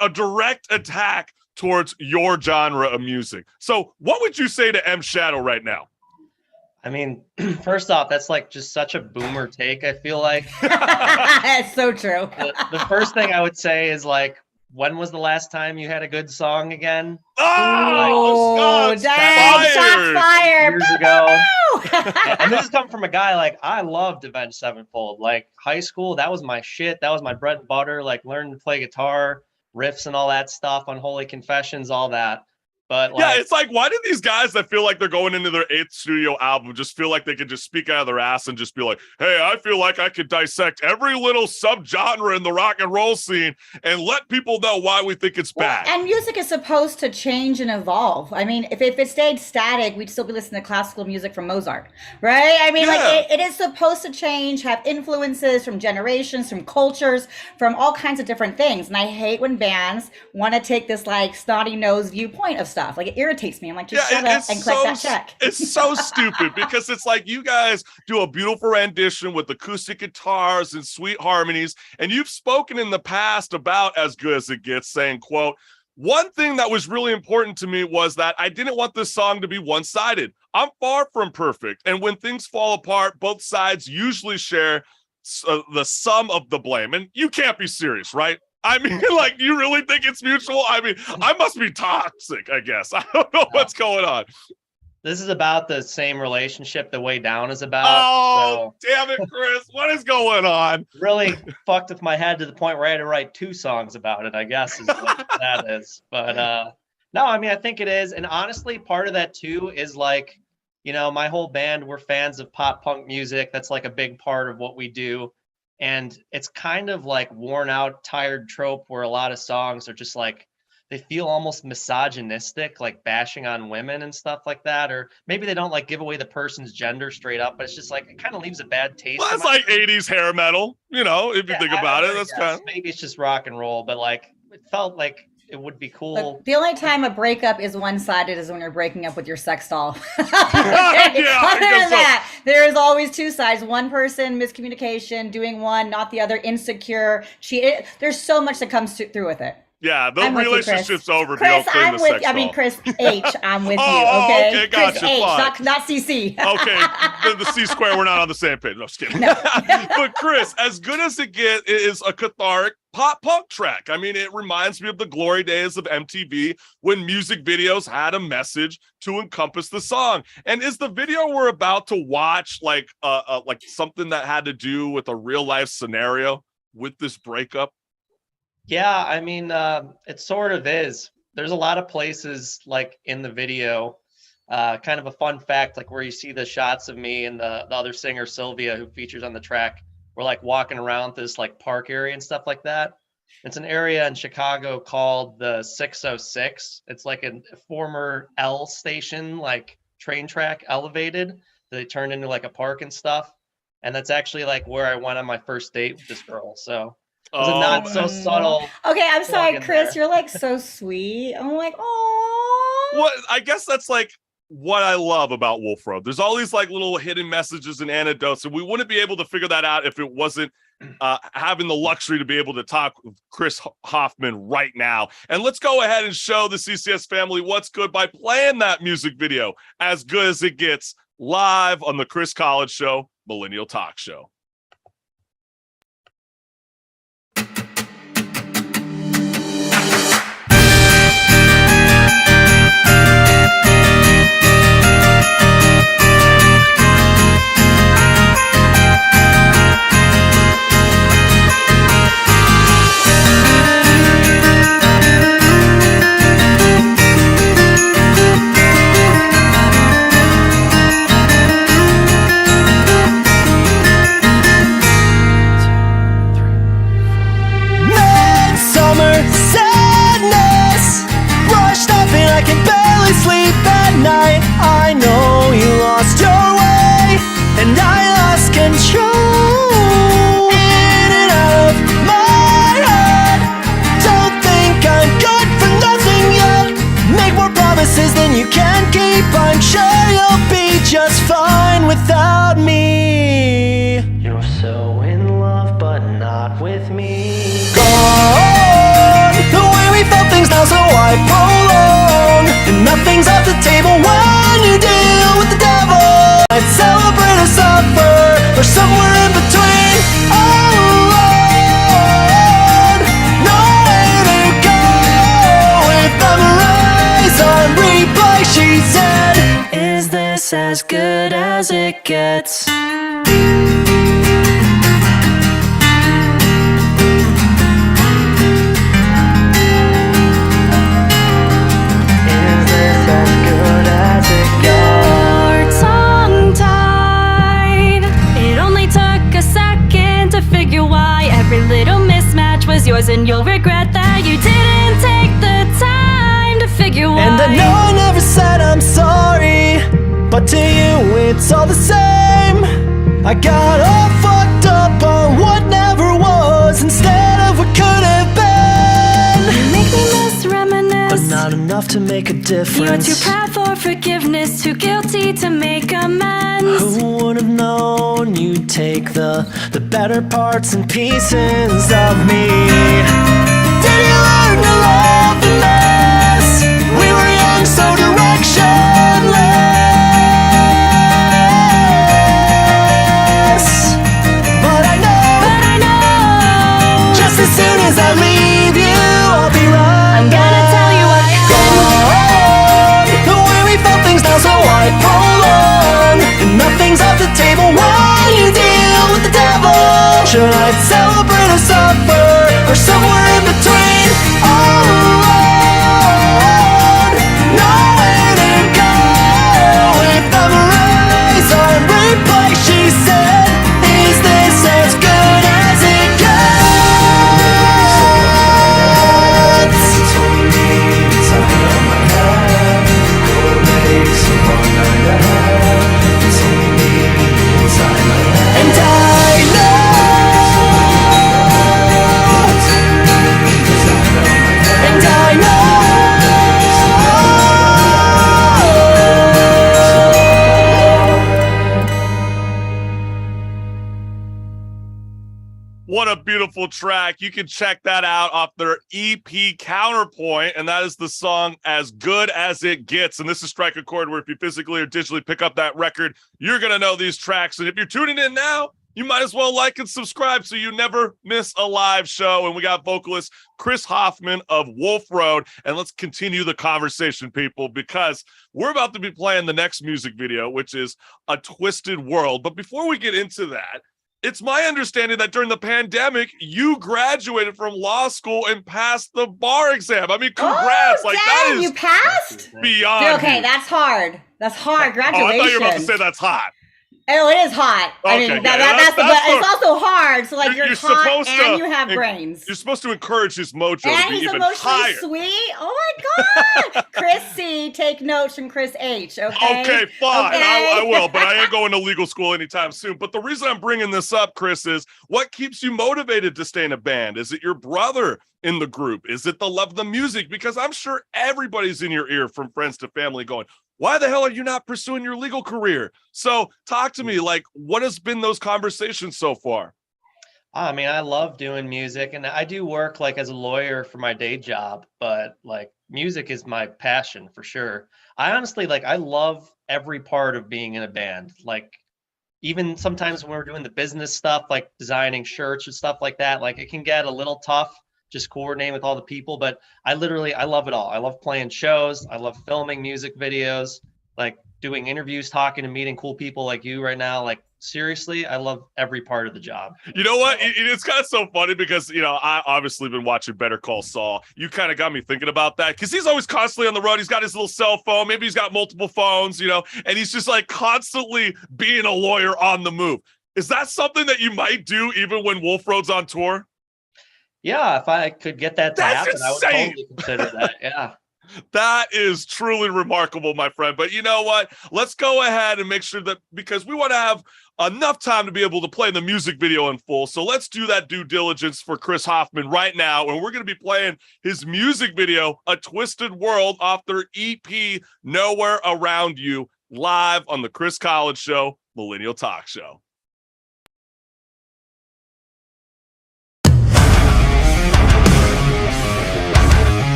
a direct attack towards your genre of music. So what would you say to M. Shadow right now? I mean, first off, that's like just such a boomer take, I feel like. It's so true. The first thing I would say is, like, when was the last time you had a good song again? Oh, like, shots fired. Years ago. And this is coming from a guy, like, I loved Avenged Sevenfold. Like, high school, that was my shit. That was my bread and butter. Like, learning to play guitar, riffs and all that stuff, Unholy Confessions, all that. But like, yeah, it's like, why do these guys that feel like they're going into their 8th studio album just feel like they could just speak out of their ass and just be like, hey, I feel like I could dissect every little subgenre in the rock and roll scene and let people know why we think it's bad. And music is supposed to change and evolve. I mean, if it stayed static, we'd still be listening to classical music from Mozart, right? I mean, like it is supposed to change, have influences from generations, from cultures, from all kinds of different things. And I hate when bands want to take this like snotty nose viewpoint of stuff. Like, it irritates me. I'm like, just shut up and click that check. It's so stupid, because it's like, you guys do a beautiful rendition with acoustic guitars and sweet harmonies, and you've spoken in the past about As Good as It Gets, saying, quote, one thing that was really important to me was that I didn't want this song to be one-sided. I'm far from perfect, and when things fall apart, both sides usually share the sum of the blame. And you can't be serious, right? I mean, like, you really think it's mutual? I mean, I must be toxic, I guess. I don't know what's going on. This is about the same relationship the Way Down is about. Oh, so damn it, Chris. What is going on? Really fucked with my head to the point where I had to write 2 songs about it, I guess, is what that is. But no, I mean, I think it is. And honestly, part of that too is like, you know, my whole band, we're fans of pop punk music. That's like a big part of what we do. And it's kind of like worn out, tired trope where a lot of songs are just like, they feel almost misogynistic, like bashing on women and stuff like that. Or maybe they don't like give away the person's gender straight up, but it's just like, it kind of leaves a bad taste. Well, that's like 80s hair metal, you know, if you think about it. That's kind of, maybe it's just rock and roll, but like, it felt like it would be cool. Look, the only time a breakup is one-sided is when you're breaking up with your sex doll. Other than that, there is always 2 sides. One person, miscommunication, doing one, not the other, insecure. There's so much that comes through with it. Yeah, the relationship's over. Chris, I'm with you. I mean, Chris H, I'm with you. Okay, okay, gotcha. Chris H, not CC. Okay, the C square, we're not on the same page. No, just kidding. No. But Chris, As Good as It Gets is a cathartic pop punk track. I mean, it reminds me of the glory days of MTV when music videos had a message to encompass the song. And is the video we're about to watch like something that had to do with a real life scenario with this breakup? Yeah, I mean, it sort of is. There's a lot of places like in the video, kind of a fun fact, like where you see the shots of me and the other singer, Sylvia, who features on the track. We're like walking around this like park area and stuff like that. It's an area in Chicago called the 606. It's like a former L station, like train track elevated. They turned into like a park and stuff. And that's actually like where I went on my first date with this girl. So it was a not so subtle. Okay, I'm sorry, Chris. You're like so sweet. I'm like, oh. Well, I guess that's like what I love about Wolf Road. There's all these like little hidden messages and anecdotes, and we wouldn't be able to figure that out if it wasn't having the luxury to be able to talk with Chris Hoffman right now. And let's go ahead and show the CCS family what's good by playing that music video, As Good as It Gets, live on the Chris College Show, Millennial Talk Show. this as good as it gets? Every little mismatch was yours, and you'll regret that you didn't take the time to figure why. And I know I never said I'm sorry, but to you it's all the same. I got all fucked up on what never was instead of what could have been. You make me miss reminisce, but not enough to make a difference. You're too proud for forgiveness, too guilty to make amends. Who would have known you'd take the better parts and pieces of me? Did you learn to love the mess? We were young, so directionless. But I know, just as soon as I leave you, I'll be right. I'm gonna tell you what gone. The way we felt things now, so I roll on. And nothing's off the table while you deal with the devil. Should I celebrate or suffer, or somewhere in between? Oh, nowhere to go. If memories are replay, she said, is this as good as it gets? It's only me inside of my head. Your legs are one night ahead. It's only me inside my head. And I know. What a beautiful track. You can check that out off their EP Counterpoint, and that is the song As Good As It Gets. And this is Strike a Chord, where if you physically or digitally pick up that record, you're going to know these tracks. And if you're tuning in now, you might as well like and subscribe so you never miss a live show. And we got vocalist Chris Hoffman of Wolf Road. And let's continue the conversation, people, because we're about to be playing the next music video, which is A Twisted World. But before we get into that, it's my understanding that during the pandemic, you graduated from law school and passed the bar exam. I mean, congrats. Oh, like, dang, that is you passed? beyond. Dude, okay, you. that's hard. That's hard. Graduation. Oh, I thought you were about to say that's hot. Oh, it is hot. I Okay, mean, yeah, that's that's but it's also hard. So, like, you're hot supposed and to, you have brains. You're supposed to encourage his mojo to And be he's even emotionally higher. sweet. Oh my God. Chris C, take notes from Chris H. Okay. Okay, fine. Okay. I will, but I ain't going to legal school anytime soon. But the reason I'm bringing this up, Chris, is what keeps you motivated to stay in a band? Is it your brother in the group? Is it the love of the music? Because I'm sure everybody's in your ear, from friends to family, going, why the hell are you not pursuing your legal career? So talk to me, like, what has been those conversations so far? I mean, I love doing music, and I do work like as a lawyer for my day job, but like music is my passion for sure. I honestly, like, I love every part of being in a band. Like, even sometimes when we're doing the business stuff, like designing shirts and stuff like that, like it can get a little tough just coordinating with all the people, but I love it all. I love playing shows. I love filming music videos, like doing interviews, talking and meeting cool people like you right now. Like, seriously, I love every part of the job. You know what? It's kind of so funny because, you know, I obviously been watching Better Call Saul. You kind of got me thinking about that because he's always constantly on the road. He's got his little cell phone. Maybe he's got multiple phones, you know, and he's just like constantly being a lawyer on the move. Is that something that you might do even when Wolf Road's on tour? Yeah, if I could get that to That's happen, I would insane. totally consider that. Yeah. That is truly remarkable, my friend. But you know what? Let's go ahead and make sure that, because we want to have enough time to be able to play the music video in full. So let's do that due diligence for Chris Hoffman right now. And we're going to be playing his music video, A Twisted World, off their EP, Nowhere Around You, live on the Chris College Show, Millennial Talk Show.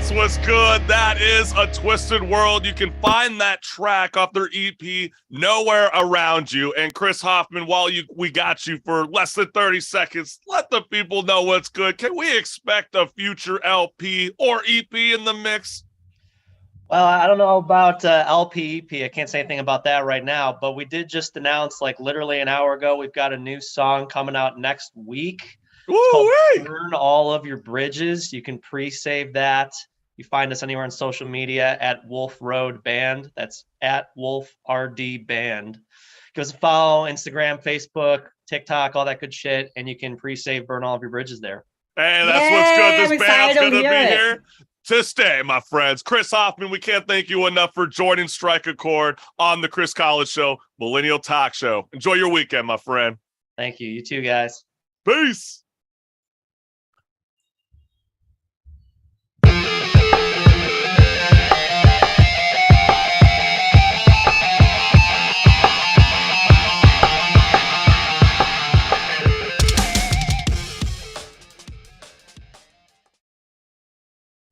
That's what's good. That is A Twisted World. You can find that track off their EP, Nowhere Around You. And Chris Hoffman, while we got you for less than 30 seconds, let the people know what's good. Can we expect a future LP or EP in the mix? Well, I don't know about LP, EP. I can't say anything about that right now, but we did just announce, like literally an hour ago, we've got a new song coming out next week. It's called Burn All of Your Bridges. You can pre-save that. You find us anywhere on social media at Wolf Road Band. That's at Wolf RD Band. Give us a follow, Instagram, Facebook, TikTok, all that good shit, and you can pre-save Burn All of Your Bridges there. Hey, that's what's good. This band's going to be here to stay, my friends. Chris Hoffman, we can't thank you enough for joining Strike a Chord on the Chris College Show, Millennial Talk Show. Enjoy your weekend, my friend. Thank you. You too, guys. Peace.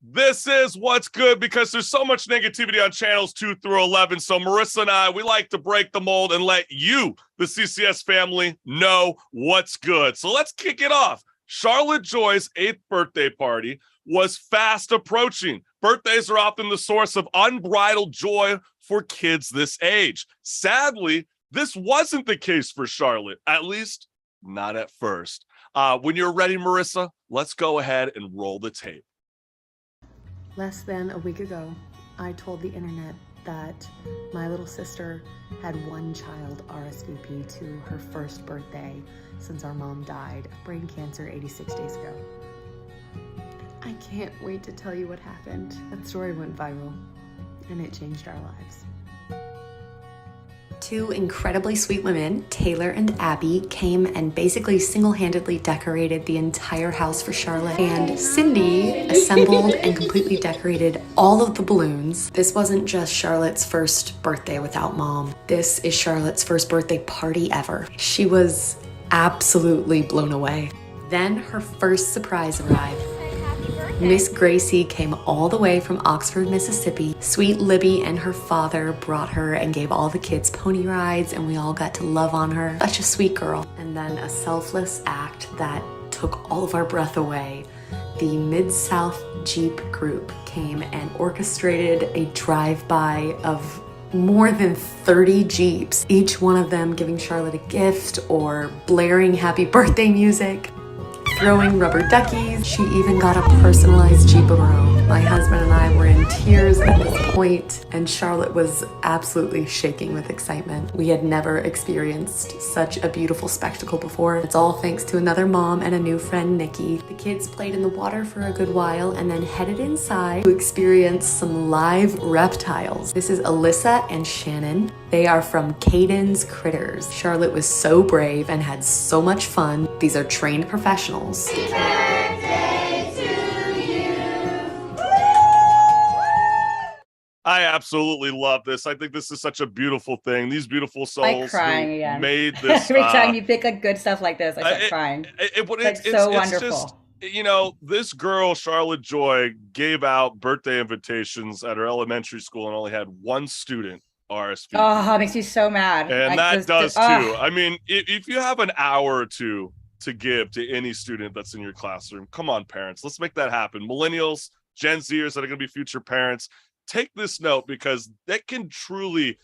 This is what's good because there's so much negativity on channels 2 through 11. So Marissa and I, we like to break the mold and let you, the CCS family, know what's good. So let's kick it off. Charlotte Joy's 8th birthday party was fast approaching. Birthdays are often the source of unbridled joy for kids this age. Sadly, this wasn't the case for Charlotte, at least not at first. When you're ready, Marissa, let's go ahead and roll the tape. Less than a week ago, I told the internet that my little sister had one child RSVP to her first birthday since our mom died of brain cancer 86 days ago. I can't wait to tell you what happened. That story went viral, and it changed our lives. Two incredibly sweet women, Taylor and Abby, came and basically single-handedly decorated the entire house for Charlotte. And Cindy assembled and completely decorated all of the balloons. This wasn't just Charlotte's first birthday without mom. This is Charlotte's first birthday party ever. She was absolutely blown away. Then her first surprise arrived. Miss Gracie came all the way from Oxford, Mississippi. Sweet Libby and her father brought her and gave all the kids pony rides, and we all got to love on her. Such a sweet girl. And then a selfless act that took all of our breath away. The Mid-South Jeep group came and orchestrated a drive-by of more than 30 Jeeps, each one of them giving Charlotte a gift or blaring happy birthday music. Throwing rubber duckies. She even got a personalized Jeep of her own. My husband and I were in tears at this point, and Charlotte was absolutely shaking with excitement. We had never experienced such a beautiful spectacle before. It's all thanks to another mom and a new friend, Nikki. The kids played in the water for a good while and then headed inside to experience some live reptiles. This is Alyssa and Shannon. They are from Caden's Critters. Charlotte was so brave and had so much fun. These are trained professionals. Happy birthday to you. I absolutely love this. I think this is such a beautiful thing. These beautiful souls crying again. made this. Every time you pick a good stuff like this, I start crying. It's so wonderful. Just, you know, this girl, Charlotte Joy, gave out birthday invitations at her elementary school and only had one student RSVP. Oh, it makes me so mad. And that does too. I mean, if you have an hour or two to give to any student that's in your classroom, come on, parents, let's make that happen. Millennials, Gen Zers that are going to be future parents, take this note because that can truly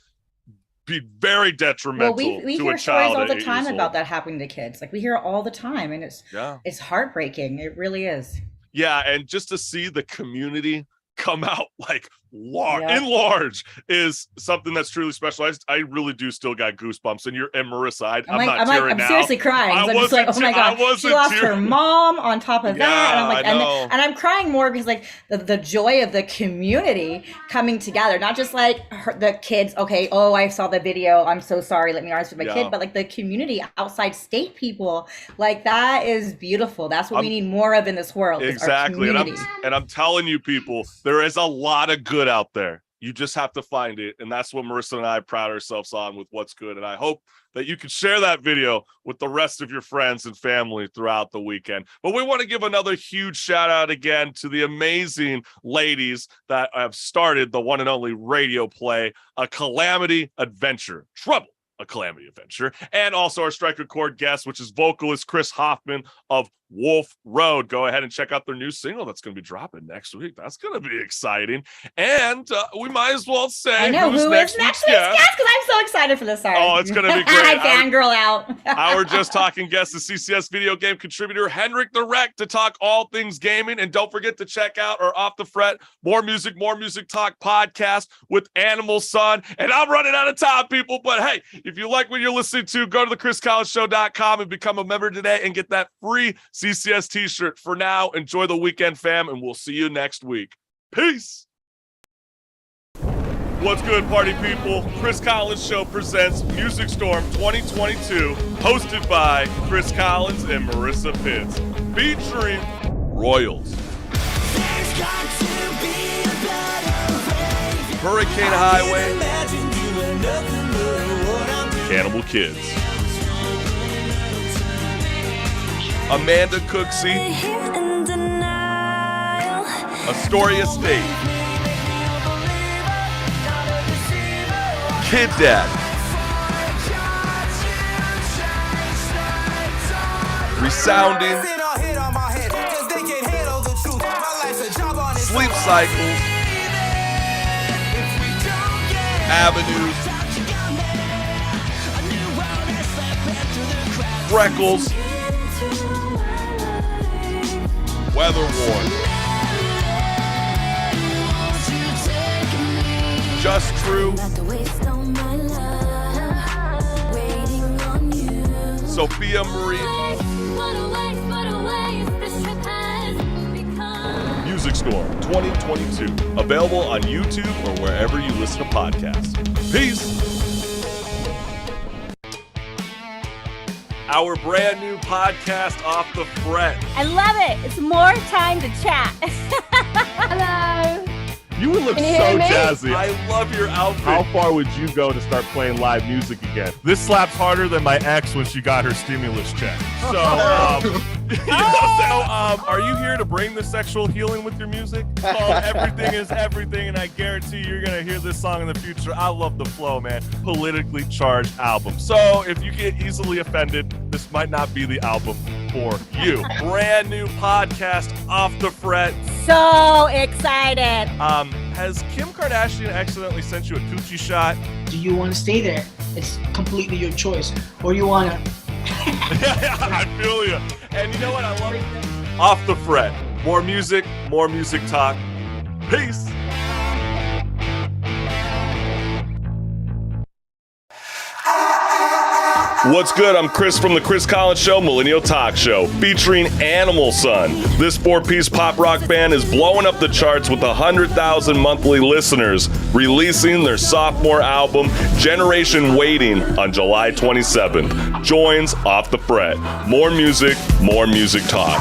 be very detrimental we to hear a child stories all the at 8 time years about old. that happening to kids. Like we hear it all the time, and it's heartbreaking. It really is. Yeah, and just to see the community come out like in large is something that's truly special. I really do still got goosebumps. And Marissa, I'm seriously crying. I'm just like, oh my god, she lost her mom on top of that, and I'm like, and I'm crying more because like the joy of the community coming together, not just like the kids. Okay, oh, I saw the video. I'm so sorry. Let me argue with my kid, but like the community, outside state people, like that is beautiful. That's what we need more of in this world. Exactly, and I'm telling you, people, there is a lot of good out there. You just have to find it. And that's what Marissa and I pride ourselves on with What's Good. And I hope that you can share that video with the rest of your friends and family throughout the weekend. But we want to give another huge shout out again to the amazing ladies that have started the one and only radio play, A Calamity Adventure. Trouble, A Calamity Adventure. And also our Striker Chord guest, which is vocalist Chris Hoffman of Wolf Road. Go ahead and check out their new single that's going to be dropping next week. That's going to be exciting. And we might as well say, I know who is next week's guest, because I'm so excited for this song. Oh, it's going to be great. I fangirl out. Our Just Talking guest is CCS video game contributor Henrik the Wreck to talk all things gaming. And don't forget to check out our Off the Fret More Music Talk podcast with Animal Sun. And I'm running out of time, people. But hey, if you like what you're listening to, go to thechriscollinsshow.com and become a member today and get that free CCS t-shirt. For now, enjoy the weekend, fam, and we'll see you next week. Peace. What's good, party people? Chris Collins Show presents Music Storm 2022, hosted by Chris Collins and Marissa Pitts, featuring Royals, Hurricane Highway, Cannibal Kids, Amanda Cooksey, Astoria State, Kid Dad, Resounding, Sleep Cycles, Avenues, Freckles, Weather Worn, Just True, Sophia Marie, Music Storm 2022, available on YouTube or wherever you listen to podcasts. Peace. Our brand new podcast, Off the Fret. I love it. It's more time to chat. Hello. You would look so jazzy. I love your outfit. How far would you go to start playing live music again? This slaps harder than my ex when she got her stimulus check. So, are you here to bring the sexual healing with your music? Everything is everything, and I guarantee you're going to hear this song in the future. I love the flow, man. Politically charged album. So if you get easily offended, this might not be the album for you. Brand new podcast, Off the Fret. So excited. Has Kim Kardashian accidentally sent you a coochie shot? Do you want to stay there? It's completely your choice. Or you want to... I feel you. And you know what? I love it. Off the Fret. More music talk. Peace. What's good? I'm Chris from The Chris Collins Show, Millennial Talk Show, featuring Animal Sun. This 4-piece pop rock band is blowing up the charts with 100,000 monthly listeners, releasing their sophomore album, Generation Waiting, on July 27th. Joins Off the Fret. More music talk.